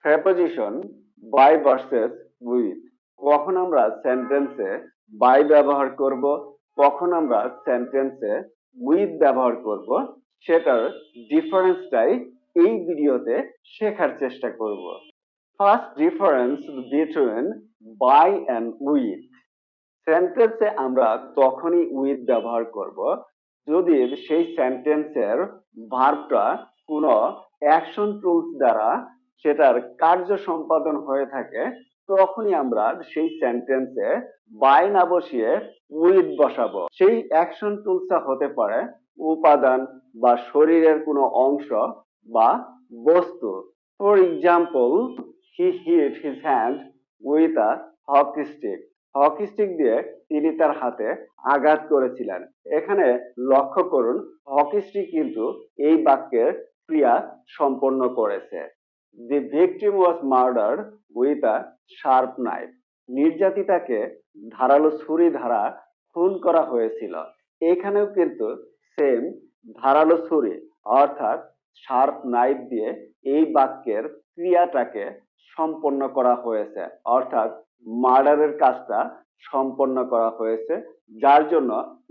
Preposition by versus with. কখন আমরা সেন্টেন্সে বাই ব্যবহার করব, কখন আমরা সেন্টেন্সে উইথ ব্যবহার করব, সেটার ডিফারেন্সটাই এই ভিডিওতে শেখার চেষ্টা করব। First difference between by and with. সেন্টেন্সে আমরা তখনই উইথ ব্যবহার করব যদি সেই সেন্টেন্সের ভার্বটা কোনো অ্যাকশন টুলস দ্বারা সেটার কার্য সম্পাদন হয়ে থাকে, তখনই আমরা সেই সেন্টেন্সে বাই না বসিয়ে উইথ বসাবো। সেই অ্যাকশন টুলসটা হতে পারে উপাদান বা শরীরের কোনো অংশ বা বস্তু। For example, he hit his hand with a hockey stick. Hockey stick দিয়ে তিনি তার হাতে আঘাত করেছিলেন। এখানে লক্ষ্য করুন, হকি স্টিক কিন্তু এই বাক্যের ক্রিয়া সম্পন্ন করেছে। The victim was murdered with a sharp knife. নির্যাতিতাকে ধারালো ছুরি দ্বারা খুন করা হয়েছিল। এখানেও কিন্তু সেম ধারালো ছুরি অর্থাৎ শার্প নাইফ দিয়ে এই বাক্যের ক্রিয়াটাকে সম্পন্ন করা হয়েছে, অর্থাৎ মার্ডারের কাজটা সম্পন্ন করা হয়েছে, যার জন্য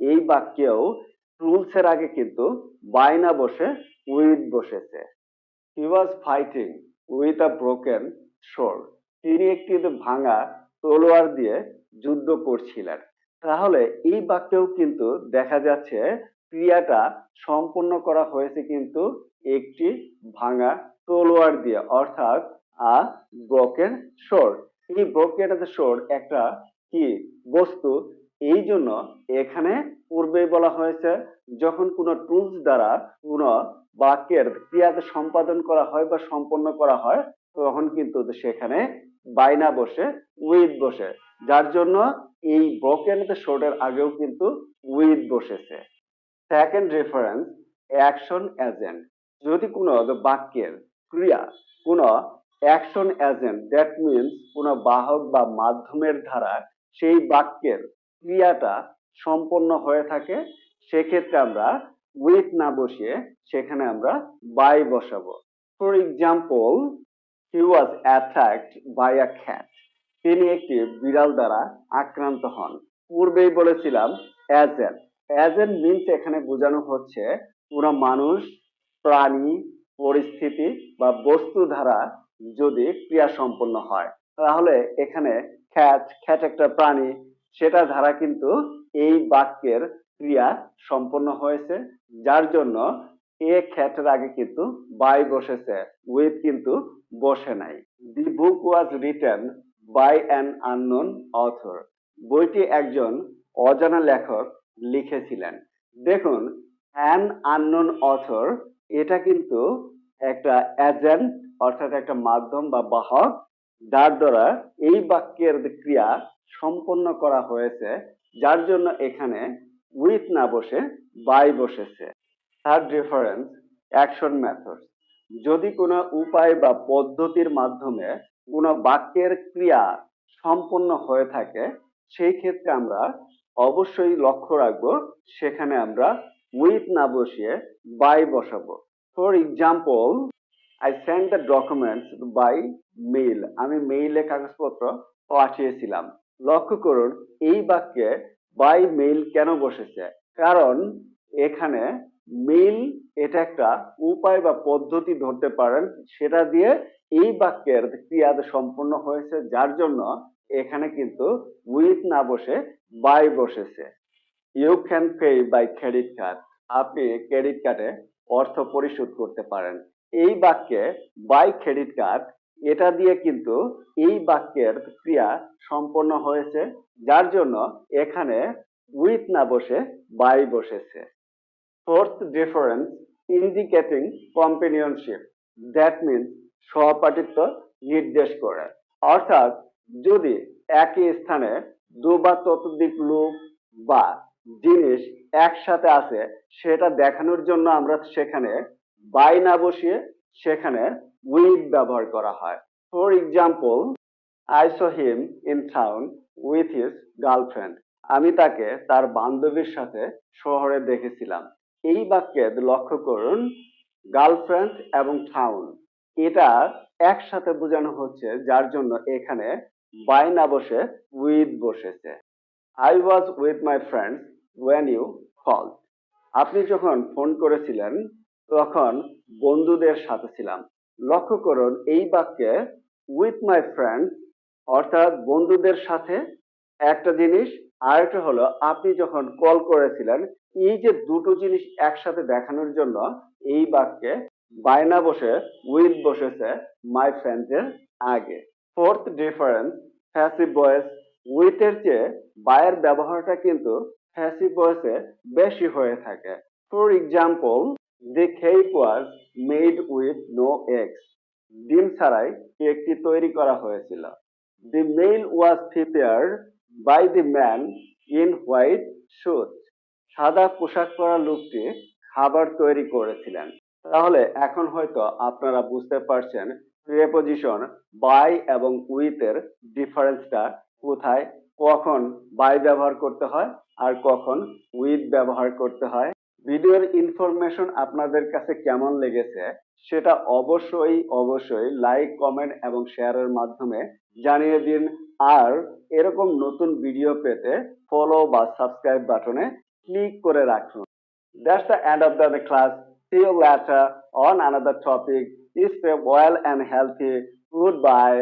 এই বাক্যেও রুলসের আগে কিন্তু বাই না বসে উইথ বসেছে। He was fighting with a broken sword. তিনি একটি ভাঙা তলোয়ার দিয়ে যুদ্ধ করছিলেন। তাহলে এই বাক্যেও কিন্তু দেখা যাচ্ছে ক্রিয়াটা সম্পন্ন করা হয়েছে কিন্তু একটি ভাঙা তলোয়ার দিয়ে, অর্থাৎ আ ব্রোকেন সোর্ড। এই ব্রোকেন সোর্ড একটা কি বস্তু, এই জন্য এখানে পূর্বেই বলা হয়েছে যখন কোনো টুলস দ্বারা কোনো বাক্যের ক্রিয়াতে সম্পাদন করা হয় বা সম্পন্ন করা হয়, তখন কিন্তু সেখানে বাই না বসে উইথ বসে, যার জন্য এই ব্রোকেন শোর্টের আগেও কিন্তু উইথ বসেছে। Second reference, action agent. যদি কোনো বাক্যের ক্রিয়া কোনো অ্যাকশন এজেন্ট, দ্যাট মিনস কোনো বাহক বা মাধ্যমের দ্বারা সেই বাক্যের ক্রিয়াটা সম্পন্ন হয়ে থাকে, সেক্ষেত্রে আমরা উইথ না বসিয়ে সেখানে আমরা বাই বসাবো। For example, he was attacked by a cat. তিনি একটি বিড়াল দ্বারা আক্রান্ত হন। পূর্বেই বলেছিলাম এজেন্ট। এজেন্ট মিনস এখানে বোঝানো হচ্ছে কোনো মানুষ, প্রাণী, পরিস্থিতি বা বস্তু দ্বারা যদি ক্রিয়া সম্পন্ন হয়, তাহলে এখানে খ্যাট একটা প্রাণী, সেটা দ্বারা কিন্তু এই বাক্যের ক্রিয়া সম্পন্ন হয়েছে, যার জন্য এ খ্যাটের আগে কিন্তু বাই বসেছে, উইথ কিন্তু বসে নাই। The book was written by an unknown author. বইটি একজন অজানা লেখক লিখেছিলেন। দেখুন, অ্যান আননোন অথর এটা কিন্তু একটা এজেন্ট, অর্থাৎ একটা মাধ্যম বা বাহক, যার দ্বারা এই বাক্যের ক্রিয়া সম্পন্ন করা হয়েছে, যার জন্য এখানে উইথ না বসে বাই বসেছে। Third reference, action method. যদি কোনো উপায় বা পদ্ধতির মাধ্যমে কোনো বাক্যের ক্রিয়া সম্পন্ন হয়ে থাকে, সেই ক্ষেত্রে আমরা অবশ্যই লক্ষ্য রাখবো সেখানে আমরা উইথ না বসিয়ে বাই বসাবো। For example, I send the documents by mail. আমি মেইলে কাগজপত্র পাঠিয়েছিলাম। লক্ষ্য করুন, এই বাক্যে বাই মেইল কেন বসেছে? কারণ এখানে মেইল এটা একটা উপায় বা পদ্ধতি ধরতে পারেন, সেটা দিয়ে এই বাক্যের ক্রিয়া সম্পন্ন হয়েছে, যার জন্য এখানে কিন্তু উইথ না বসে বাই বসেছে। You can pay by credit card. আপনি ক্রেডিট কার্ডে অর্থ পরিশোধ করতে পারেন। এই বাক্যে বাই ক্রেডিট কার্ড এটা দিয়ে কিন্তু এই বাক্যের ক্রিয়া সম্পন্ন হয়েছে, যার জন্য এখানে উইথ না বসে বাই বসেছে। Fourth difference, indicating companionship. That means সহপাঠিত্ব নির্দেশ করে, অর্থাৎ যদি একই স্থানে দু বা ততোধিক লোক বা জিনিস একসাথে আছে, সেটা দেখানোর জন্য আমরা সেখানে বাই না বসিয়ে সেখানে উইথ ব্যবহার করা হয়। For example, I saw him in town with his girlfriend. আমি তাকে তার বান্ধবীর সাথে শহরে দেখেছিলাম। এই বাক্যে লক্ষ্য করুন, গার্লফ্রেন্ড এবং টাউন এটা একসাথে বোঝানো হচ্ছে, যার জন্য এখানে বাই না বসে উইথ বসেছে। I was with my friends when you called. আপনি যখন ফোন করেছিলেন তখন বন্ধুদের সাথে ছিলাম। লক্ষ্য করুন এই বাক্যে with my friends অর্থাৎ বন্ধুদের সাথে একটা জিনিস, আর একটা হলো আপনি যখন কল করেছিলেন। এই যে দুটো জিনিস একসাথে দেখানোর জন্য এই বাক্যে বাই না বসে উইথ বসেছে মাই ফ্রেন্ডস এর আগে। Fourth difference, passive voice with এর চেয়ে বায়ের ব্যবহারটা কিন্তু প্যাসিভ ভয়েসে বেশি হয়ে থাকে। For example, the cake was made with no eggs. ডিম ছাড়াই কেকটি তৈরি করা হয়েছিল। The meal was prepared by the man in white suit. সাদা পোশাক পরা লোকটি খাবার তৈরি করেছিলেন। তাহলে এখন হয়তো আপনারা বুঝতে পারছেন প্রিপজিশন বাই এবং উইথ এর ডিফারেন্সটা কোথায়, কখন বাই ব্যবহার করতে হয় আর কখন উইথ ব্যবহার করতে হয়। ভিডিওর ইনফরমেশন আপনাদের কাছে কেমন লেগেছে সেটা অবশ্যই লাইক, কমেন্ট এবং শেয়ারের মাধ্যমে জানিয়ে দিন। আর এরকম নতুন ভিডিও পেতে ফলো বা সাবস্ক্রাইব বাটনে ক্লিক করে রাখুন। That's the end of the class. See you later on another topic. Stay well and healthy. Goodbye.